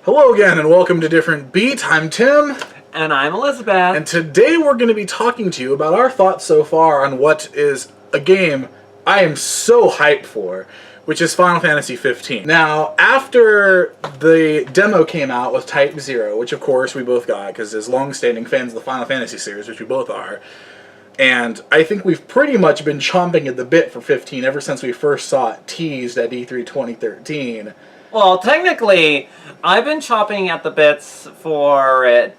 Hello again, and welcome to Different Beat. I'm Tim. And I'm Elizabeth. And today we're going to be talking to you about our thoughts so far on what is a game I am so hyped for, which is Final Fantasy 15. Now, after the demo came out with Type 0, which of course we both got, because as long-standing fans of the Final Fantasy series, which we both are, and I think we've pretty much been chomping at the bit for 15 ever since we first saw it teased at E3 2013. Well, technically, I've been chopping at the bits for it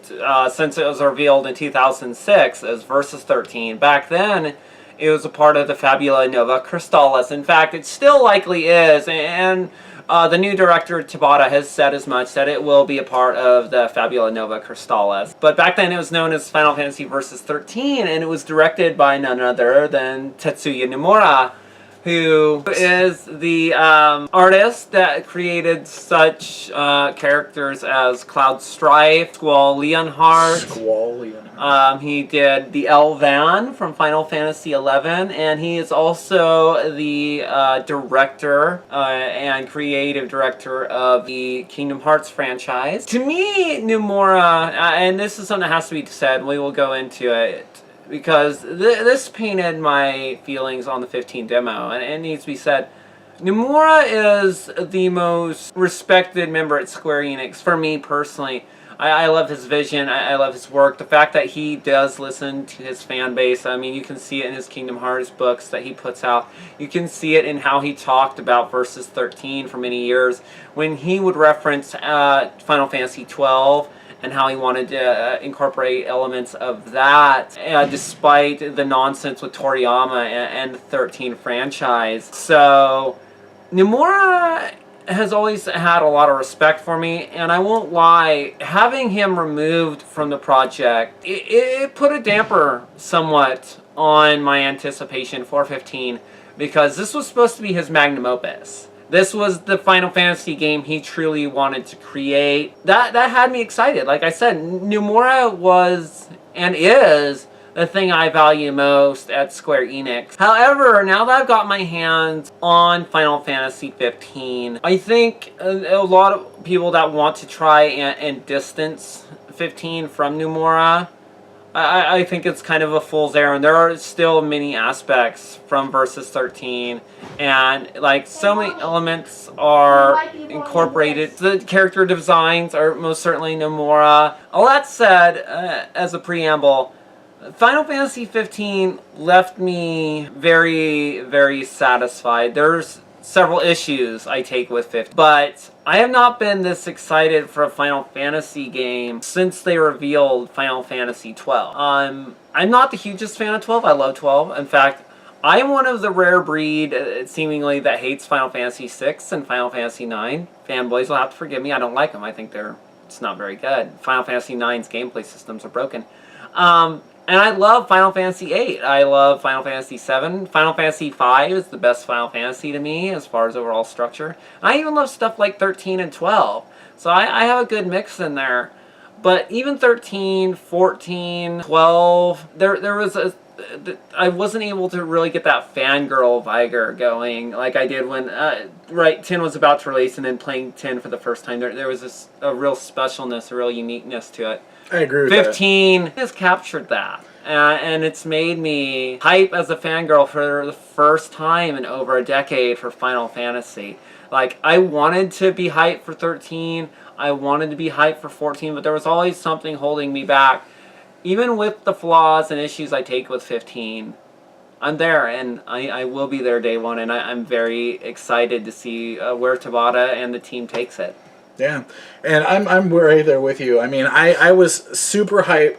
since it was revealed in 2006 as Versus 13. Back then, it was a part of the Fabula Nova Crystallis. In fact, it still likely is, and the new director, Tabata, has said as much, that it will be a part of the Fabula Nova Crystallis. But back then, it was known as Final Fantasy Versus 13, and it was directed by none other than Tetsuya Nomura, who is the artist that created such characters as Cloud Strife, Squall Leonhardt. He did the Elvan from Final Fantasy XI, and he is also the director and creative director of the Kingdom Hearts franchise. To me, Nomura, and this is something that has to be said, we will go into it, because this painted my feelings on the 15 demo, and it needs to be said. Nomura is the most respected member at Square Enix, for me personally. I love his vision, I love his work. The fact that he does listen to his fan base, I mean, you can see it in his Kingdom Hearts books that he puts out. You can see it in how he talked about Versus 13 for many years, when he would reference Final Fantasy 12, and how he wanted to incorporate elements of that, despite the nonsense with Toriyama and the 13 franchise. So, Nomura has always had a lot of respect for me, and I won't lie, having him removed from the project, it put a damper somewhat on my anticipation for 15, because this was supposed to be his magnum opus. This was the Final Fantasy game he truly wanted to create. That had me excited. Like I said, Nomura was and is the thing I value most at Square Enix. However, now that I've got my hands on Final Fantasy 15, I think a lot of people that want to try and distance 15 from Nomura, I think it's kind of a fool's errand. There are still many aspects from Versus 13, and like so many elements are incorporated. The character designs are most certainly Nomura. All that said, as a preamble, Final Fantasy 15 left me very, very satisfied. There's several issues I take with 15, but I have not been this excited for a Final Fantasy game since they revealed Final Fantasy 12. I'm not the hugest fan of 12. I love 12. In fact, I am one of the rare breed, seemingly, that hates Final Fantasy 6 and Final Fantasy 9. Fanboys will have to forgive me. I don't like them. I think it's not very good. Final Fantasy 9's gameplay systems are broken. And I love Final Fantasy 8. I love Final Fantasy 7. Final Fantasy 5 is the best Final Fantasy to me as far as overall structure. I even love stuff like 13 and 12. So I have a good mix in there. But even 13, 14, 12, there was I wasn't able to really get that fangirl vigor going like I did when 10 was about to release, and then playing 10 for the first time. There was a real specialness, a real uniqueness to it. I agree with 15 has captured that, and it's made me hype as a fangirl for the first time in over a decade for Final Fantasy. Like, I wanted to be hyped for 13, I wanted to be hyped for 14, but there was always something holding me back. Even with the flaws and issues I take with 15, I'm there, and I will be there day one, and I'm very excited to see where Tabata and the team takes it. Yeah, and I'm right there with you. I mean, I was super hyped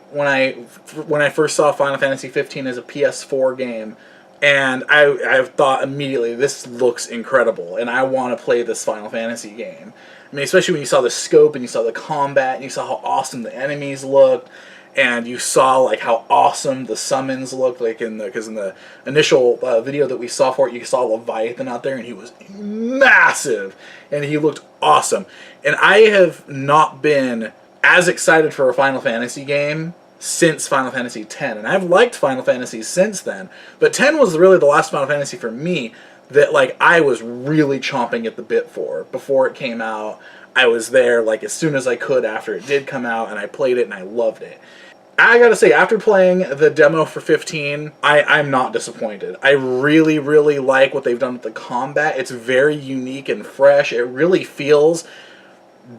when I first saw Final Fantasy 15 as a PS4 game, and I thought immediately, this looks incredible, and I want to play this Final Fantasy game. I mean, especially when you saw the scope and you saw the combat and you saw how awesome the enemies looked, and you saw like how awesome the summons looked, like because in the initial video that we saw for it, you saw Leviathan out there, and he was massive, and he looked awesome. And I have not been as excited for a Final Fantasy game since Final Fantasy X, and I've liked Final Fantasy since then, but 10 was really the last Final Fantasy for me that like I was really chomping at the bit for before it came out. I was there like as soon as I could after it did come out, and I played it and I loved it. I gotta say, after playing the demo for 15, I'm not disappointed. I really, really like what they've done with the combat. It's very unique and fresh. It really feels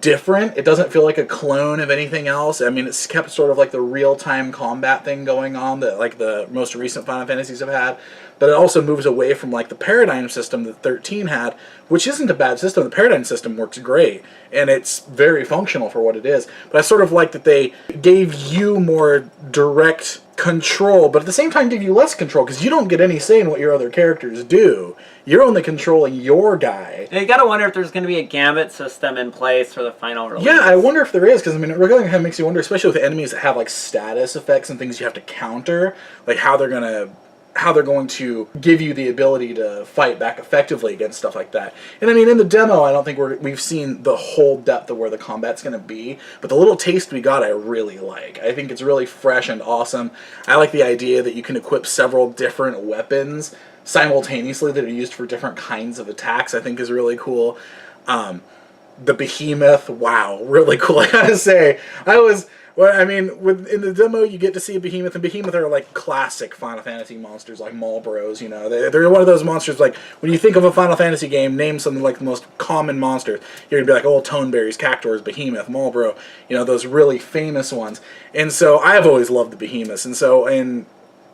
different. It doesn't feel like a clone of anything else. I mean, it's kept sort of like the real-time combat thing going on that like the most recent Final Fantasies have had, but it also moves away from like the paradigm system that 13 had, which isn't a bad system. The paradigm system works great, and it's very functional for what it is. But I sort of like that they gave you more direct control, but at the same time give you less control, because you don't get any say in what your other characters do. You're only controlling your guy. You gotta wonder if there's gonna be a gambit system in place for the final release. Yeah, I wonder if there is, because I mean, it really kind of makes you wonder, especially with enemies that have like status effects and things you have to counter, like how they're going to give you the ability to fight back effectively against stuff like that. And I mean, in the demo, I don't think we've seen the whole depth of where the combat's going to be, but the little taste we got, I really like. I think it's really fresh and awesome. I like the idea that you can equip several different weapons simultaneously that are used for different kinds of attacks. I think is really cool. The behemoth, wow, really cool. I gotta say, in the demo you get to see a behemoth, and behemoth are like classic Final Fantasy monsters, like Malboros, you know. They're one of those monsters, like, when you think of a Final Fantasy game, name something like the most common monsters. You're gonna be like, oh, Toneberries, Cactuars, Behemoth, Malboro, you know, those really famous ones. And so I've always loved the behemoths, and so,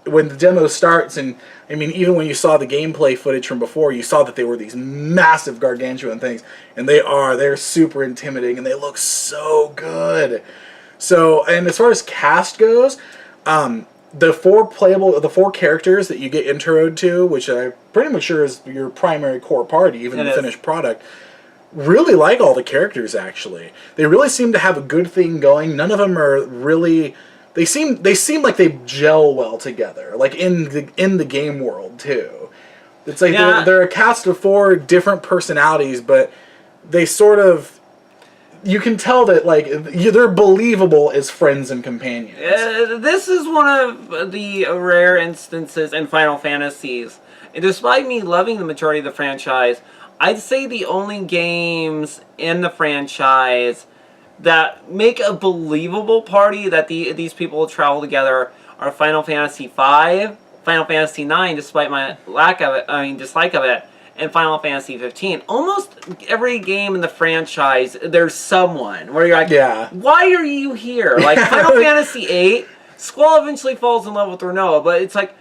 when the demo starts, and I mean, even when you saw the gameplay footage from before, you saw that they were these massive gargantuan things, and they're super intimidating, and they look so good. So, and as far as cast goes, the four characters that you get introed to, which I'm pretty much sure is your primary core party, even in the finished product, really like all the characters, actually. They really seem to have a good thing going. None of them are really... They seem like they gel well together, like in the game world too. It's like they're a cast of 4 different personalities, but they sort of, you can tell that like they're believable as friends and companions. This is one of the rare instances in Final Fantasies. And despite me loving the majority of the franchise, I'd say the only games in the franchise that make a believable party that these people travel together are Final Fantasy V, Final Fantasy IX, despite my dislike of it, and Final Fantasy 15. Almost every game in the franchise, there's someone where you're like, why are you here? Like Final Fantasy VIII, Squall eventually falls in love with Renoa, but it's like,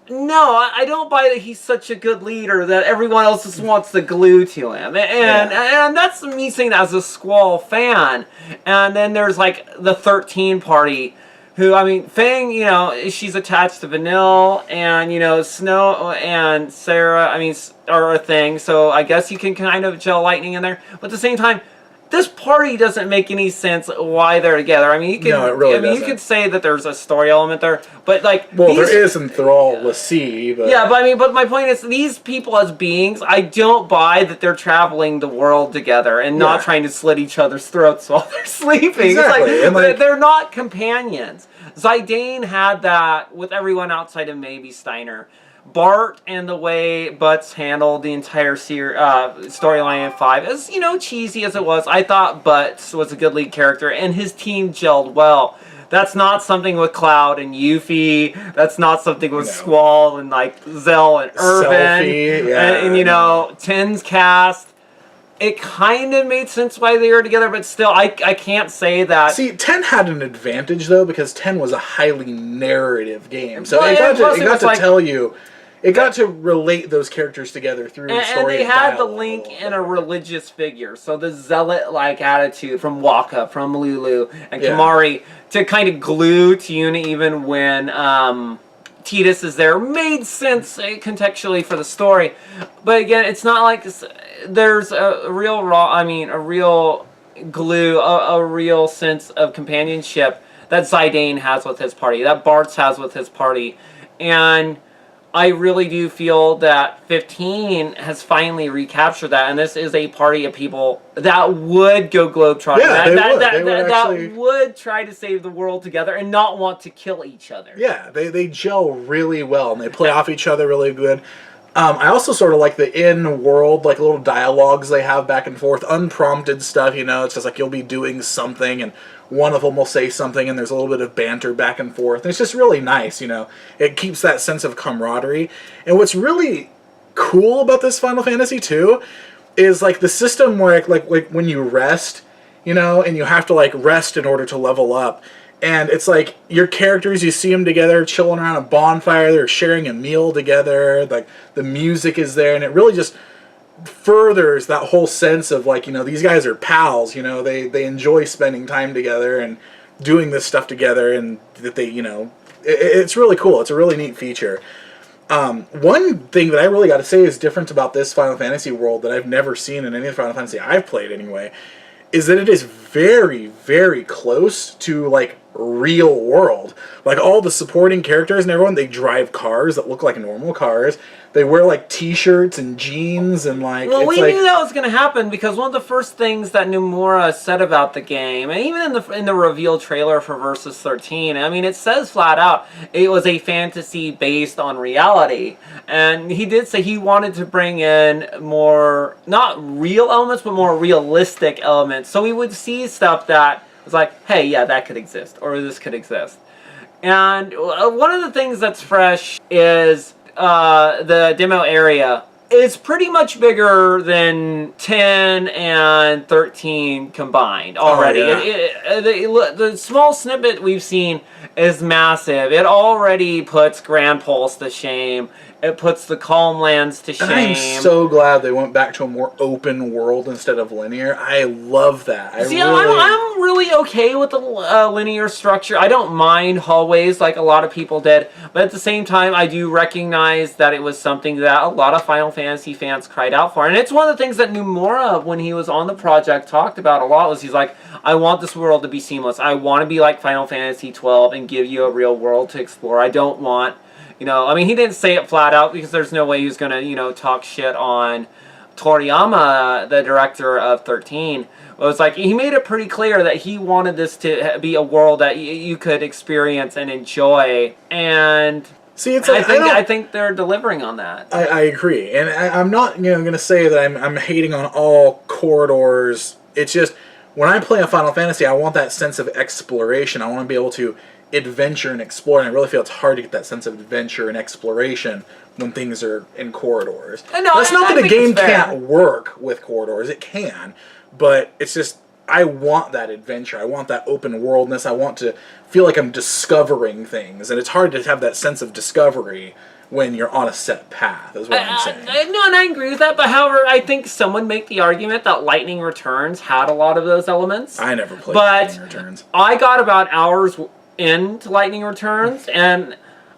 no, I don't buy that he's such a good leader that everyone else just wants to glue to him. And that's me saying that as a Squall fan. And then there's like the 13 party who, I mean, Fang, you know, she's attached to Vanille, and, you know, Snow and Sarah, I mean, are a thing. So I guess you can kind of gel Lightning in there. But at the same time, this party doesn't make any sense why they're together. I mean, you can, you could say that there's a story element there, but like, there is in Thrall Lassie, but but my point is, these people as beings, I don't buy that they're traveling the world together and not trying to slit each other's throats while they're sleeping. Exactly. It's like, they're not companions. Zidane had that with everyone outside of maybe Steiner. Bart and the way Butts handled the entire storyline in 5, as, you know, cheesy as it was, I thought Butts was a good lead character, and his team gelled well. That's not something with Cloud and Yuffie. That's not something with Squall and, like, Zell and Irvin. And, you know, Ten's cast. It kind of made sense why they were together, but still, I can't say that. See, 10 had an advantage, though, because 10 was a highly narrative game. So it got to tell you... It got to relate those characters together through story and they had the dialogue. link in a religious figure, so the zealot-like attitude from Waka, from Lulu, and Kamari to kind of glue to Yuna even when Tidus is there made sense contextually for the story. But again, it's not like there's a real glue, a real sense of companionship that Zidane has with his party, that Bartz has with his party, and I really do feel that 15 has finally recaptured that, and this is a party of people that would go globetrotting. That would try to save the world together and not want to kill each other. Yeah, they gel really well, and they play off each other really good. I also sort of like the in-world, like little dialogues they have back and forth, unprompted stuff. It's just like you'll be doing something, and one of them will say something, and there's a little bit of banter back and forth. And it's just really nice. It keeps that sense of camaraderie. And what's really cool about this Final Fantasy 2 is like the system where like when you rest, and you have to like rest in order to level up. And it's like your characters, you see them together, chilling around a bonfire, they're sharing a meal together, like the music is there, and it really just furthers that whole sense of like, these guys are pals, they enjoy spending time together and doing this stuff together, and that they, it's really cool. It's a really neat feature. One thing that I really got to say is different about this Final Fantasy world that I've never seen in any of the Final Fantasy I've played anyway, is that it is very, very close to, like, real world. Like, all the supporting characters and everyone, they drive cars that look like normal cars. They wear, like, t-shirts and jeans and, like... Well, we knew that was going to happen because one of the first things that Nomura said about the game, and even in the reveal trailer for Versus 13, I mean, it says flat out it was a fantasy based on reality. And he did say he wanted to bring in more, not real elements, but more realistic elements. So we would see stuff that was like, hey, yeah, that could exist, or this could exist. And one of the things that's fresh is the demo area. It's pretty much bigger than 10 and 13 combined already. Oh, yeah. The small snippet we've seen is massive. It already puts Grand Pulse to shame. It puts the Calm Lands to shame. I'm so glad they went back to a more open world instead of linear. I love that. I'm really okay with the linear structure. I don't mind hallways like a lot of people did, but at the same time, I do recognize that it was something that a lot of Final Fantasy fans cried out for. And it's one of the things that Nomura, when he was on the project, talked about a lot, was he's like, I want this world to be seamless. I want to be like Final Fantasy 12 and give you a real world to explore. I don't want... I mean, he didn't say it flat out because there's no way he was going to, talk shit on Toriyama, the director of 13. It was like, he made it pretty clear that he wanted this to be a world that you could experience and enjoy. And see, it's like, I think they're delivering on that. I agree. And I'm not, going to say that I'm hating on all corridors. It's just, when I play a Final Fantasy, I want that sense of exploration. I want to be able to adventure and explore, and I really feel it's hard to get that sense of adventure and exploration when things are in corridors. That's not that a game can't work with corridors. It can, but it's just, I want that adventure. I want that open worldness. I want to feel like I'm discovering things, and it's hard to have that sense of discovery when you're on a set path, is what I'm saying. No, and I agree with that, but however, I think someone make the argument that Lightning Returns had a lot of those elements. I never played Lightning Returns. I got about hours into Lightning Returns, and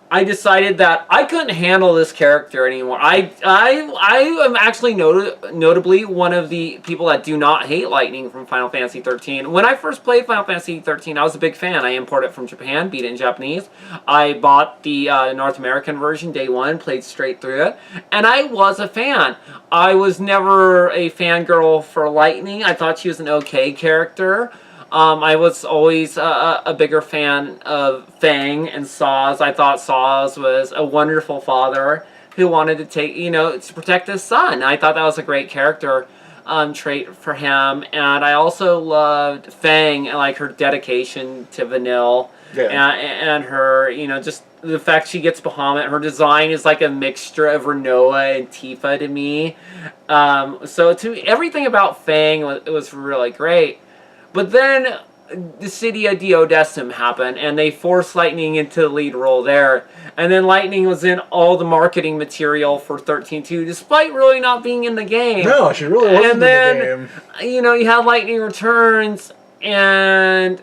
I decided that I couldn't handle this character anymore. I am actually notably one of the people that do not hate Lightning from Final Fantasy 13. When I first played Final Fantasy 13, I was a big fan. I imported it from Japan, beat it in Japanese. I bought the North American version day one, played straight through it, and I was a fan. I was never a fangirl for Lightning. I thought she was an okay character. I was always a bigger fan of Fang and Saz. I thought Saz was a wonderful father who wanted to to protect his son. I thought that was a great character trait for him. And I also loved Fang and like her dedication to Vanille. Yeah. And her, just the fact she gets Bahamut. Her design is like a mixture of Renoa and Tifa to me. So everything about Fang was really great. But then Dissidia Duodecim happened, and they forced Lightning into the lead role there. And then Lightning was in all the marketing material for 13.2, despite really not being in the game. No, she really wasn't in the game. You had Lightning Returns, and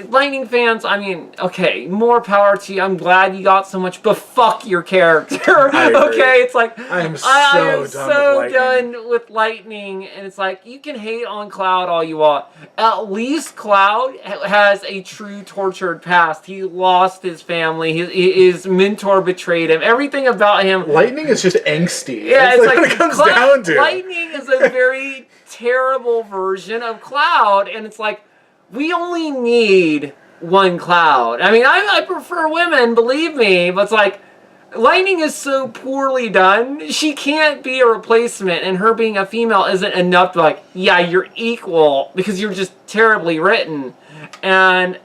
Lightning fans, I mean, okay, more power to you. I'm glad you got so much, but fuck your character. Okay, it's like I am so done with Lightning, and it's like you can hate on Cloud all you want. At least Cloud has a true tortured past. He lost his family. His mentor betrayed him. Everything about him. Lightning is just angsty. Yeah, it's like what it comes down to. Lightning is a very terrible version of Cloud, and it's like, we only need one Cloud. I mean, I prefer women, believe me, but it's like, Lightning is so poorly done. She can't be a replacement, and her being a female isn't enough to like, yeah, you're equal, because you're just terribly written. And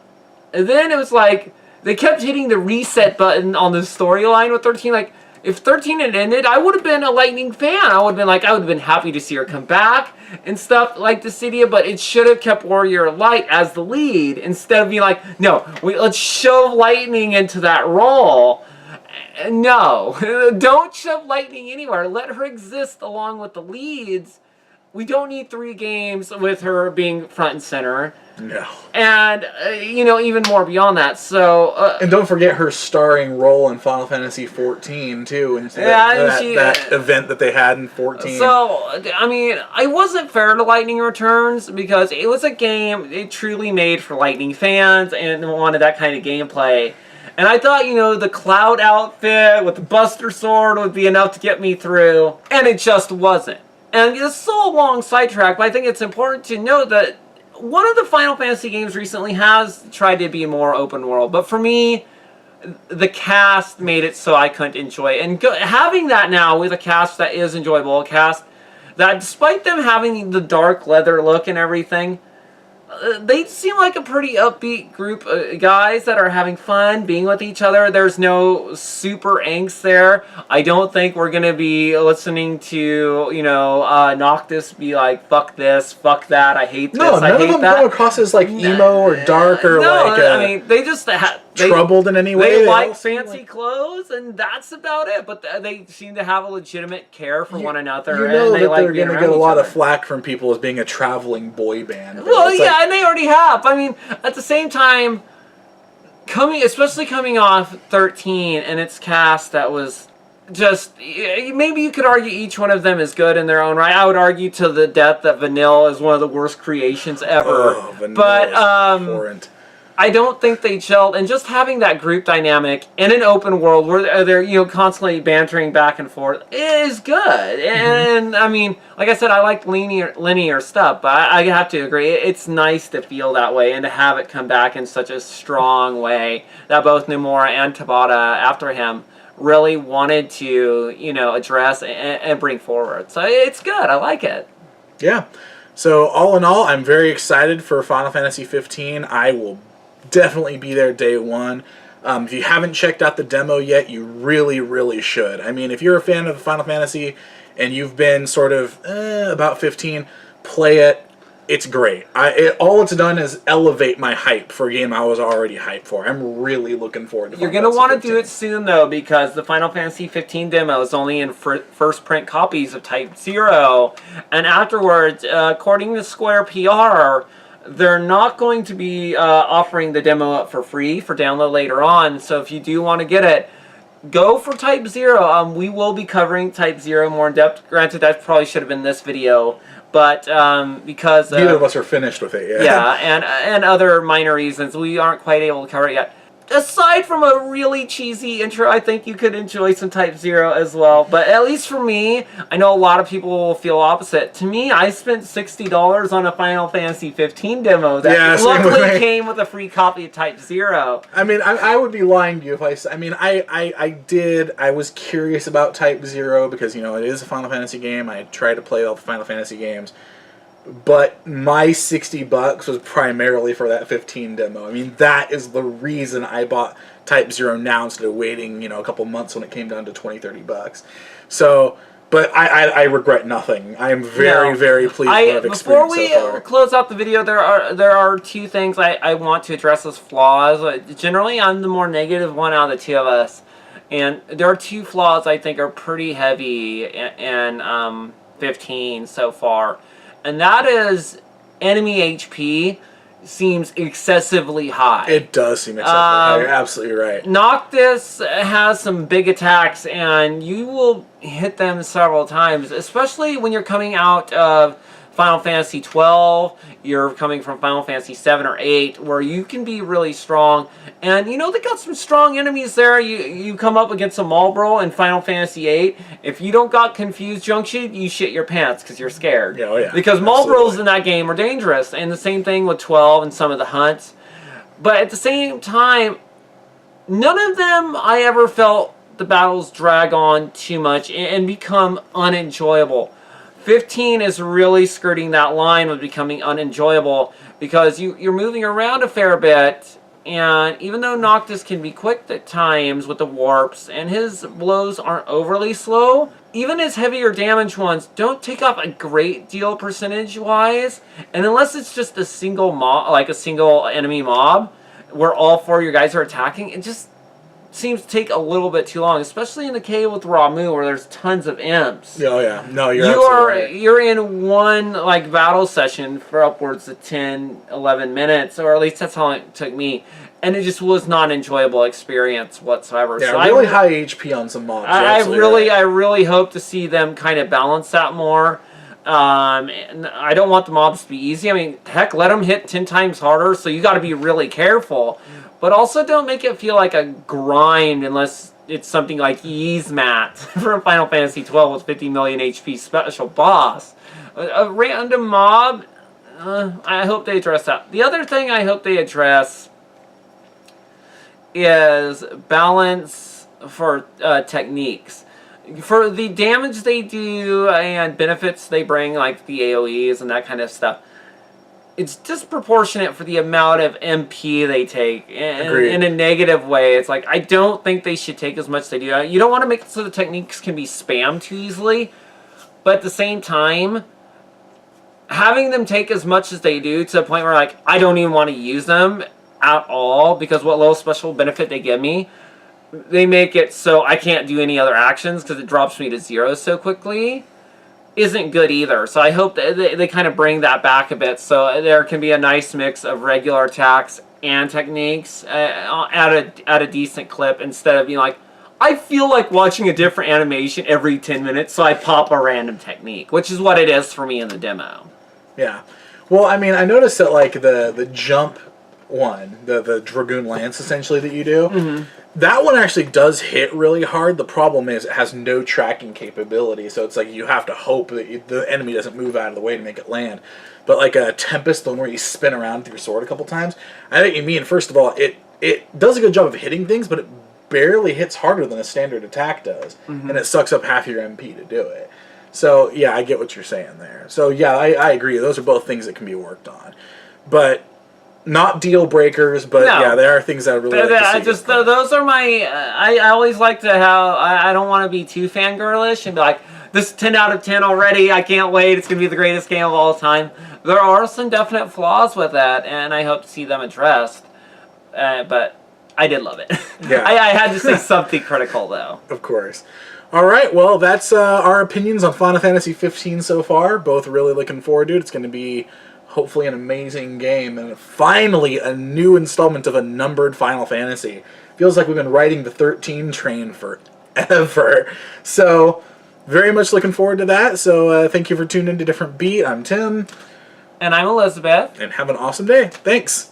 then it was like, they kept hitting the reset button on the storyline with 13. Like, if 13 had ended, I would have been a Lightning fan. I would have been like, I would have been happy to see her come back and stuff like Dissidia, but it should have kept Warrior Light as the lead instead of being like, no, let's shove Lightning into that role. No, don't shove Lightning anywhere. Let her exist along with the leads. We don't need 3 games with her being front and center. No. And, even more beyond that. So. And don't forget her starring role in Final Fantasy 14, too. And that event that they had in 14. So, I mean, I wasn't fair to Lightning Returns because it was a game it truly made for Lightning fans and wanted that kind of gameplay. And I thought, the Cloud outfit with the Buster Sword would be enough to get me through. And it just wasn't. And it's so a long sidetrack, but I think it's important to note that one of the Final Fantasy games recently has tried to be more open world. But for me, the cast made it so I couldn't enjoy it. And having that now with a cast that is enjoyable, a cast that despite them having the dark leather look and everything, they seem like a pretty upbeat group of guys that are having fun being with each other. There's no super angst there. I don't think we're going to be listening to, Noctis be like, fuck this, fuck that, I hate this, I hate that. No, none of them come across as like emo or dark or I mean, they just... troubled in any way. They like fancy clothes, and that's about it. But they seem to have a legitimate care for one another. You know that they're going to get a lot of flack from people as being a traveling boy band. Well, yeah, and they already have. I mean, at the same time, especially coming off 13 and its cast that was just... Maybe you could argue each one of them is good in their own right. I would argue to the death that Vanille is one of the worst creations ever. Oh, Vanille is abhorrent. I don't think they gelled, and just having that group dynamic in an open world where they're constantly bantering back and forth is good. And I mean, like I said, I like linear stuff, but I have to agree, it's nice to feel that way and to have it come back in such a strong way that both Nomura and Tabata after him really wanted to address and bring forward. So it's good. I like it. Yeah. So all in all, I'm very excited for Final Fantasy 15. I will definitely be there day one. If you haven't checked out the demo yet, you really, really should. I mean, if you're a fan of Final Fantasy and you've been sort of about 15, play it. It's great. All it's done is elevate my hype for a game I was already hyped for. I'm really looking forward to it. You're going to want to do it soon, though, because the Final Fantasy 15 demo is only in first print copies of Type 0. And afterwards, according to Square PR, they're not going to be offering the demo up for free for download later on. So if you do want to get it, go for Type 0. We will be covering Type 0 more in depth. Granted, that probably should have been this video. But because... neither of us are finished with it yet. Yeah, and other minor reasons, we aren't quite able to cover it yet. Aside from a really cheesy intro, I think you could enjoy some Type 0 as well. But at least for me, I know a lot of people will feel opposite. To me, I spent $60 on a Final Fantasy 15 demo that luckily came with a free copy of Type 0. I mean, I would be lying to you if I was curious about Type 0 because, it is a Final Fantasy game. I tried to play all the Final Fantasy games. But my $60 was primarily for that 15 demo. I mean, that is the reason I bought Type 0 now instead of waiting, a couple months when it came down to $20-$30. So, but I regret nothing. I am very, very pleased with what I've experienced so far. Before we close out the video, there are two things I want to address as flaws. Generally, I'm the more negative one out of the two of us. And there are two flaws I think are pretty heavy in 15 so far. And that is, enemy HP seems excessively high. It does seem excessively high. You're absolutely right. Noctis has some big attacks, and you will hit them several times, especially when you're coming out of Final Fantasy 12, you're coming from Final Fantasy 7 or 8, where you can be really strong. And, they got some strong enemies there. You come up against a Malbro in Final Fantasy 8. If you don't got Confused Junction, you shit your pants because you're scared. Oh, yeah. Because Malbros in that game are dangerous. And the same thing with 12 and some of the hunts. But at the same time, none of them I ever felt the battles drag on too much and become unenjoyable. 15 is really skirting that line with becoming unenjoyable because you're moving around a fair bit, and even though Noctis can be quick at times with the warps and his blows aren't overly slow, even his heavier damage ones don't take up a great deal percentage-wise, and unless it's just a single mob, like a single enemy mob, where all 4 of your guys are attacking, it just seems to take a little bit too long, especially in the cave with Ramuh where there's tons of imps. Oh yeah, no, you're in one like battle session for upwards of 10-11 minutes, or at least that's how long it took me, and it just was not an enjoyable experience whatsoever. Yeah, so really high HP on some mobs. I really hope to see them kind of balance that more. And I don't want the mobs to be easy. I mean, heck, let them hit 10 times harder, so you got to be really careful. But also don't make it feel like a grind unless it's something like Yzmat from Final Fantasy XII with 50 million HP special boss. A random mob, I hope they address that. The other thing I hope they address is balance for techniques. For the damage they do and benefits they bring, like the AoEs and that kind of stuff, it's disproportionate for the amount of MP they take in a negative way. It's like, I don't think they should take as much as they do. You don't want to make it so the techniques can be spammed too easily, but at the same time, having them take as much as they do to the point where, like, I don't even want to use them at all because what little special benefit they give me, they make it so I can't do any other actions because it drops me to 0 so quickly, isn't good either. So I hope that they kind of bring that back a bit so there can be a nice mix of regular attacks and techniques at a decent clip, instead of being like, I feel like watching a different animation every 10 minutes, so I pop a random technique, which is what it is for me in the demo. Yeah. Well, I mean, I noticed that, like, the jump one, the Dragoon Lance, essentially, that you do, that one actually does hit really hard. The problem is it has no tracking capability, so it's like you have to hope that the enemy doesn't move out of the way to make it land. But like a Tempest, the one where you spin around with your sword a couple times, I think you mean, first of all, it does a good job of hitting things, but it barely hits harder than a standard attack does, and it sucks up half your MP to do it. So, yeah, I get what you're saying there. So, yeah, I agree. Those are both things that can be worked on. But not deal breakers, but no. Yeah, there are things that I really like to see. Those are my... I always like to have... I don't want to be too fangirlish and be like, this is 10 out of 10 already, I can't wait, it's going to be the greatest game of all time. There are some definite flaws with that, and I hope to see them addressed. But I did love it. Yeah. I had to say something critical, though. Of course. All right, well, that's our opinions on Final Fantasy 15 so far. Both really looking forward to it. It's going to be hopefully an amazing game, and finally a new installment of a numbered Final Fantasy. Feels like we've been riding the 13 train forever. So, very much looking forward to that. So, thank you for tuning in to Different Beat. I'm Tim. And I'm Elizabeth. And have an awesome day. Thanks.